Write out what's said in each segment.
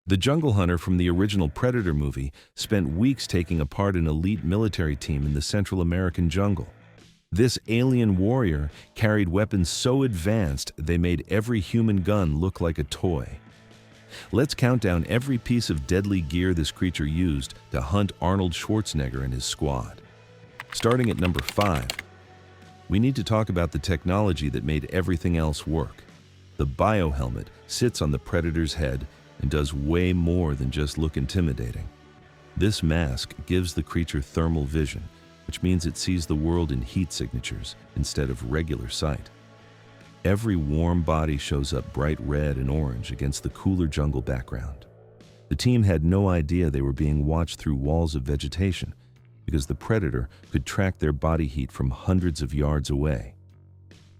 The jungle hunter from the original Predator movie spent weeks taking apart an elite military team in the Central American jungle. This alien warrior carried weapons so advanced they made every human gun look like a toy. Let's count down every piece of deadly gear this creature used to hunt Arnold Schwarzenegger and his squad. Starting at number 5, we need to talk about the technology that made everything else work. The biohelmet sits on the Predator's head and does way more than just look intimidating. This mask gives the creature thermal vision, which means it sees the world in heat signatures instead of regular sight. Every warm body shows up bright red and orange against the cooler jungle background. The team had no idea they were being watched through walls of vegetation because the Predator could track their body heat from hundreds of yards away.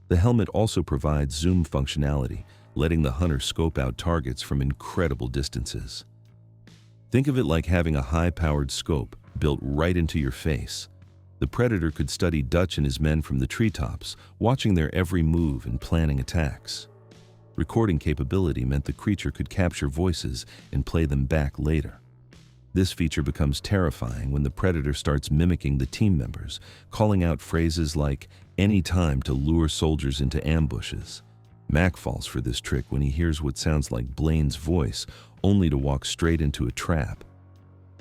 The helmet also provides zoom functionality, letting the hunter scope out targets from incredible distances. Think of it like having a high-powered scope built right into your face. The Predator could study Dutch and his men from the treetops, watching their every move and planning attacks. Recording capability meant the creature could capture voices and play them back later. This feature becomes terrifying when the Predator starts mimicking the team members, calling out phrases like "any time" to lure soldiers into ambushes. Mac falls for this trick when he hears what sounds like Blaine's voice, only to walk straight into a trap.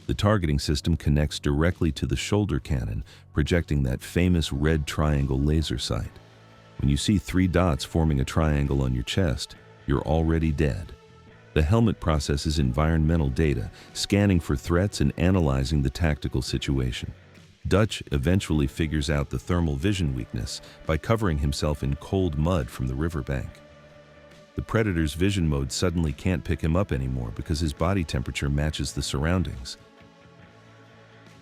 The targeting system connects directly to the shoulder cannon, projecting that famous red triangle laser sight. When you see 3 dots forming a triangle on your chest, you're already dead. The helmet processes environmental data, scanning for threats and analyzing the tactical situation. Dutch eventually figures out the thermal vision weakness by covering himself in cold mud from the riverbank. The Predator's vision mode suddenly can't pick him up anymore because his body temperature matches the surroundings.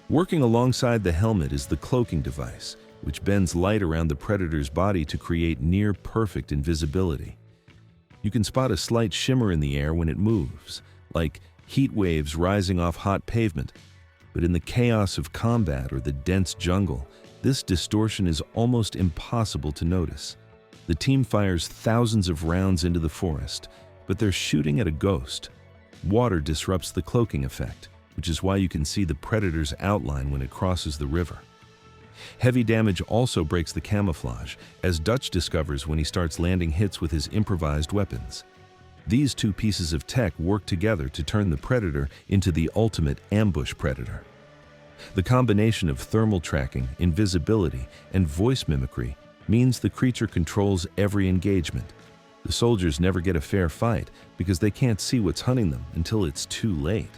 Working alongside the helmet is the cloaking device, which bends light around the Predator's body to create near-perfect invisibility. You can spot a slight shimmer in the air when it moves, like heat waves rising off hot pavement. But in the chaos of combat or the dense jungle, this distortion is almost impossible to notice. The team fires thousands of rounds into the forest, but they're shooting at a ghost. Water disrupts the cloaking effect, which is why you can see the Predator's outline when it crosses the river. Heavy damage also breaks the camouflage, as Dutch discovers when he starts landing hits with his improvised weapons. These 2 pieces of tech work together to turn the Predator into the ultimate ambush predator. The combination of thermal tracking, invisibility, and voice mimicry means the creature controls every engagement. The soldiers never get a fair fight because they can't see what's hunting them until it's too late.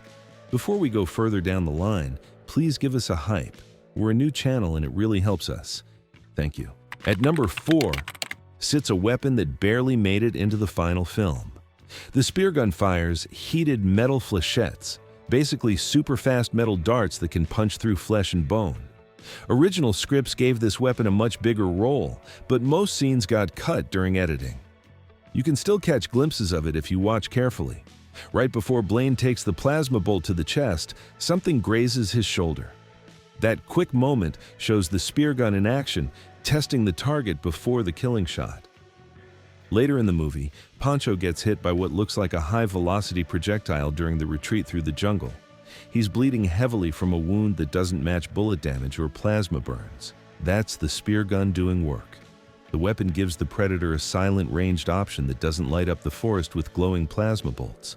Before we go further down the line, please give us a hype. We're a new channel and it really helps us. Thank you. At number 4 sits a weapon that barely made it into the final film. The spear gun fires heated metal flechettes, basically super fast metal darts that can punch through flesh and bone. Original scripts gave this weapon a much bigger role, but most scenes got cut during editing. You can still catch glimpses of it if you watch carefully. Right before Blaine takes the plasma bolt to the chest, something grazes his shoulder. That quick moment shows the spear gun in action, testing the target before the killing shot. Later in the movie, Pancho gets hit by what looks like a high-velocity projectile during the retreat through the jungle. He's bleeding heavily from a wound that doesn't match bullet damage or plasma burns. That's the spear gun doing work. The weapon gives the Predator a silent ranged option that doesn't light up the forest with glowing plasma bolts.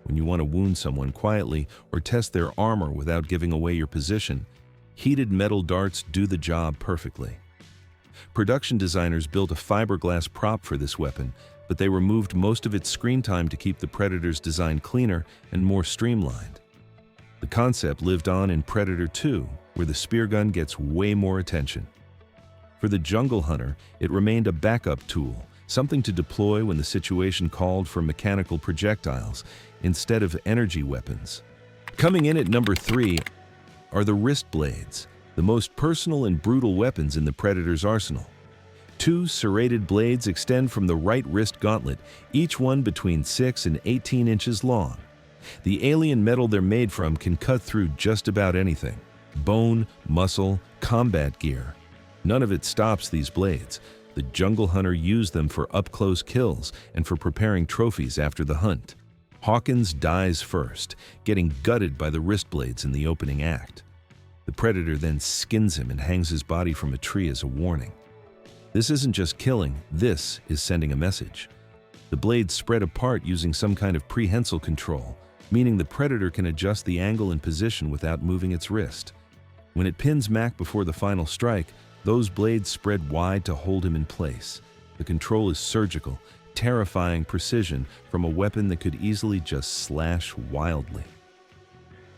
When you want to wound someone quietly or test their armor without giving away your position, heated metal darts do the job perfectly. Production designers built a fiberglass prop for this weapon, but they removed most of its screen time to keep the Predator's design cleaner and more streamlined. The concept lived on in Predator 2, where the spear gun gets way more attention. For the jungle hunter, it remained a backup tool, something to deploy when the situation called for mechanical projectiles instead of energy weapons. Coming in at number 3 are the wrist blades, the most personal and brutal weapons in the Predator's arsenal. 2 serrated blades extend from the right wrist gauntlet, each one between 6 and 18 inches long. The alien metal they're made from can cut through just about anything: bone, muscle, combat gear. None of it stops these blades. The jungle hunter used them for up-close kills and for preparing trophies after the hunt. Hawkins dies first, getting gutted by the wrist blades in the opening act. The predator then skins him and hangs his body from a tree as a warning. This isn't just killing, this is sending a message. The blades spread apart using some kind of prehensile control, meaning the predator can adjust the angle and position without moving its wrist. When it pins Mac before the final strike, those blades spread wide to hold him in place. The control is surgical, terrifying precision from a weapon that could easily just slash wildly.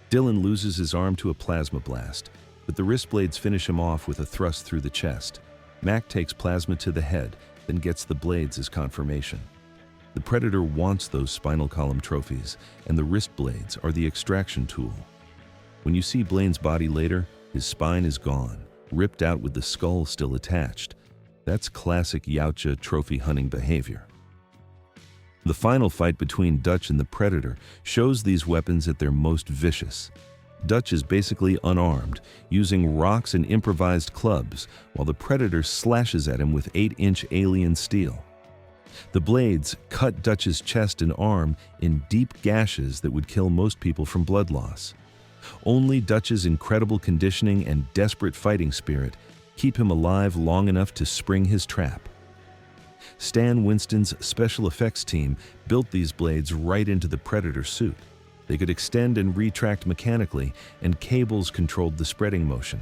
Dylan loses his arm to a plasma blast, but the wrist blades finish him off with a thrust through the chest. Mac takes plasma to the head, then gets the blades as confirmation. The predator wants those spinal column trophies, and the wrist blades are the extraction tool. When you see Blaine's body later, his spine is gone, ripped out with the skull still attached. That's classic Yautja trophy hunting behavior. The final fight between Dutch and the predator shows these weapons at their most vicious. Dutch is basically unarmed, using rocks and improvised clubs, while the predator slashes at him with 8-inch alien steel. The blades cut Dutch's chest and arm in deep gashes that would kill most people from blood loss. Only Dutch's incredible conditioning and desperate fighting spirit keep him alive long enough to spring his trap. Stan Winston's special effects team built these blades right into the predator suit. They could extend and retract mechanically, and cables controlled the spreading motion.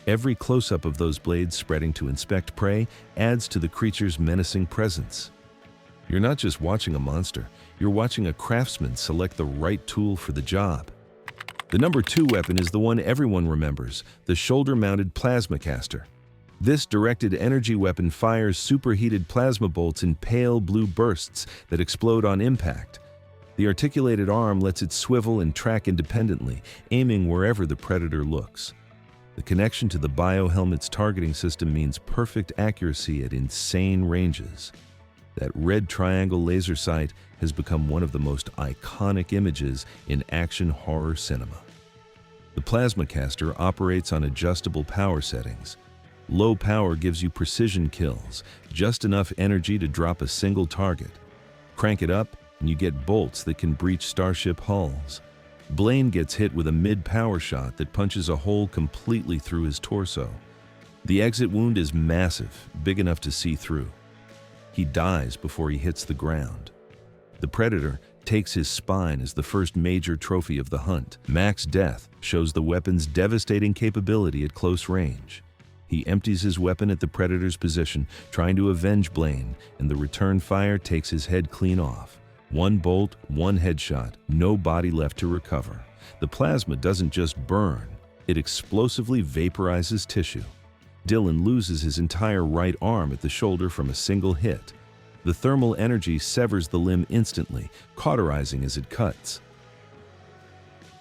Every close-up of those blades spreading to inspect prey adds to the creature's menacing presence. You're not just watching a monster, you're watching a craftsman select the right tool for the job. The number 2 weapon is the one everyone remembers, the shoulder-mounted plasmacaster. This directed energy weapon fires superheated plasma bolts in pale blue bursts that explode on impact. The articulated arm lets it swivel and track independently, aiming wherever the predator looks. The connection to the biohelmet's targeting system means perfect accuracy at insane ranges. That red triangle laser sight has become one of the most iconic images in action horror cinema. The plasmacaster operates on adjustable power settings. Low power gives you precision kills, just enough energy to drop a single target. Crank it up, and you get bolts that can breach starship hulls. Blaine gets hit with a mid-power shot that punches a hole completely through his torso. The exit wound is massive, big enough to see through. He dies before he hits the ground. The predator takes his spine as the first major trophy of the hunt. Mac's death shows the weapon's devastating capability at close range. He empties his weapon at the predator's position, trying to avenge Blaine, and the return fire takes his head clean off. One bolt, one headshot, no body left to recover. The plasma doesn't just burn, it explosively vaporizes tissue. Dylan loses his entire right arm at the shoulder from a single hit. The thermal energy severs the limb instantly, cauterizing as it cuts.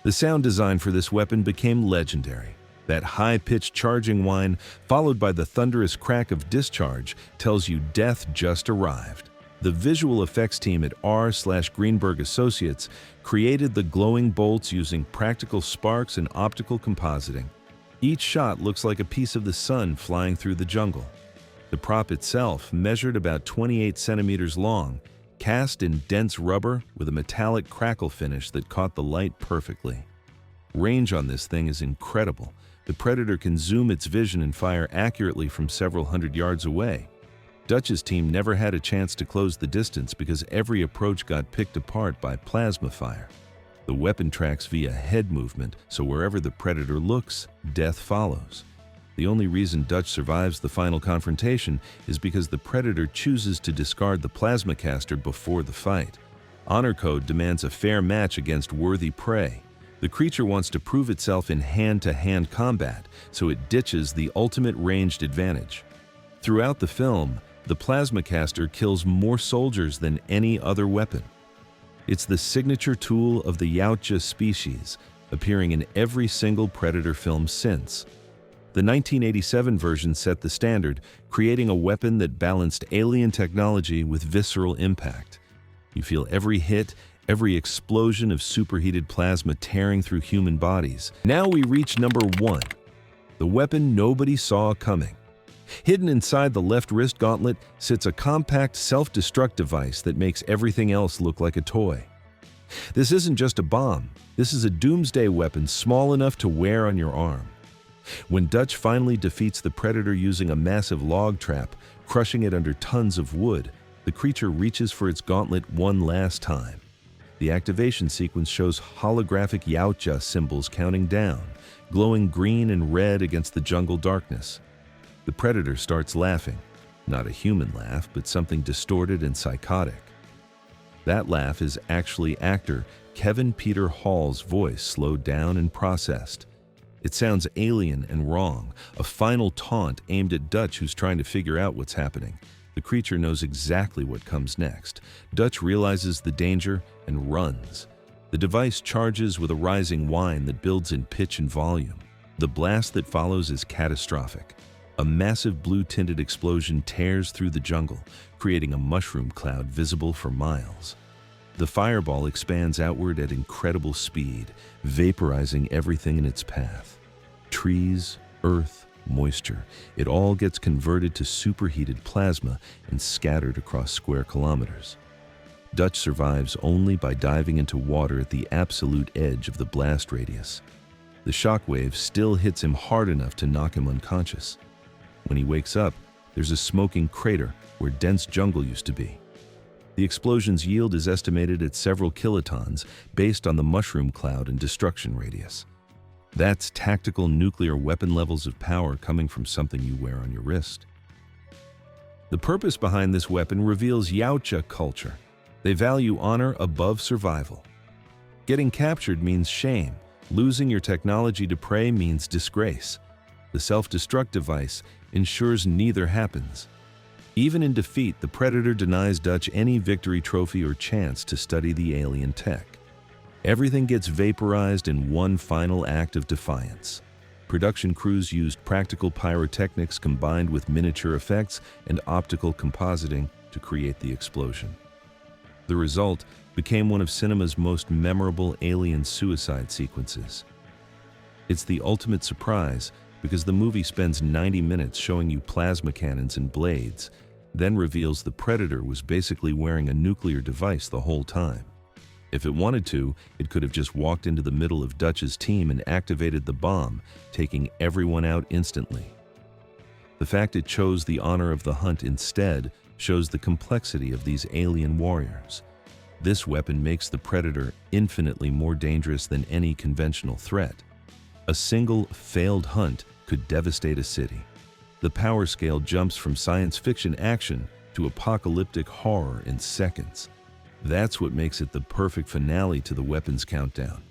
The sound design for this weapon became legendary. That high-pitched charging whine, followed by the thunderous crack of discharge, tells you death just arrived. The visual effects team at R/Greenberg Associates created the glowing bolts using practical sparks and optical compositing. Each shot looks like a piece of the sun flying through the jungle. The prop itself measured about 28 centimeters long, cast in dense rubber with a metallic crackle finish that caught the light perfectly. Range on this thing is incredible. The predator can zoom its vision and fire accurately from several hundred yards away. Dutch's team never had a chance to close the distance because every approach got picked apart by plasma fire. The weapon tracks via head movement, so wherever the predator looks, death follows. The only reason Dutch survives the final confrontation is because the predator chooses to discard the plasmacaster before the fight. Honor Code demands a fair match against worthy prey. The creature wants to prove itself in hand-to-hand combat, so it ditches the ultimate ranged advantage. Throughout the film, the plasmacaster kills more soldiers than any other weapon. It's the signature tool of the Yautja species, appearing in every single Predator film since. The 1987 version set the standard, creating a weapon that balanced alien technology with visceral impact. You feel every hit, every explosion of superheated plasma tearing through human bodies. Now we reach number 1, the weapon nobody saw coming. Hidden inside the left wrist gauntlet sits a compact self-destruct device that makes everything else look like a toy. This isn't just a bomb. This is a doomsday weapon small enough to wear on your arm. When Dutch finally defeats the predator using a massive log trap, crushing it under tons of wood, the creature reaches for its gauntlet one last time. The activation sequence shows holographic Yautja symbols counting down, glowing green and red against the jungle darkness. The predator starts laughing, not a human laugh, but something distorted and psychotic. That laugh is actually actor Kevin Peter Hall's voice slowed down and processed. It sounds alien and wrong, a final taunt aimed at Dutch, who's trying to figure out what's happening. The creature knows exactly what comes next. Dutch realizes the danger and runs. The device charges with a rising whine that builds in pitch and volume. The blast that follows is catastrophic. A massive blue-tinted explosion tears through the jungle, creating a mushroom cloud visible for miles. The fireball expands outward at incredible speed, vaporizing everything in its path. Trees, earth, moisture, it all gets converted to superheated plasma and scattered across square kilometers. Dutch survives only by diving into water at the absolute edge of the blast radius. The shockwave still hits him hard enough to knock him unconscious. When he wakes up, there's a smoking crater where dense jungle used to be. The explosion's yield is estimated at several kilotons based on the mushroom cloud and destruction radius. That's tactical nuclear weapon levels of power coming from something you wear on your wrist. The purpose behind this weapon reveals Yautja culture. They value honor above survival. Getting captured means shame. Losing your technology to prey means disgrace. The self-destruct device ensures neither happens. Even in defeat, the predator denies Dutch any victory trophy or chance to study the alien tech. Everything gets vaporized in one final act of defiance. Production crews used practical pyrotechnics combined with miniature effects and optical compositing to create the explosion. The result became one of cinema's most memorable alien suicide sequences. It's the ultimate surprise because the movie spends 90 minutes showing you plasma cannons and blades, then reveals the predator was basically wearing a nuclear device the whole time. If it wanted to, it could have just walked into the middle of Dutch's team and activated the bomb, taking everyone out instantly. The fact it chose the honor of the hunt instead shows the complexity of these alien warriors. This weapon makes the predator infinitely more dangerous than any conventional threat. A single failed hunt could devastate a city. The power scale jumps from science fiction action to apocalyptic horror in seconds. That's what makes it the perfect finale to the weapons countdown.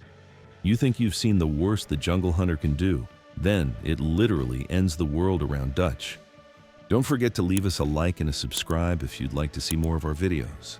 You think you've seen the worst the jungle hunter can do, then it literally ends the world around Dutch. Don't forget to leave us a like and a subscribe if you'd like to see more of our videos.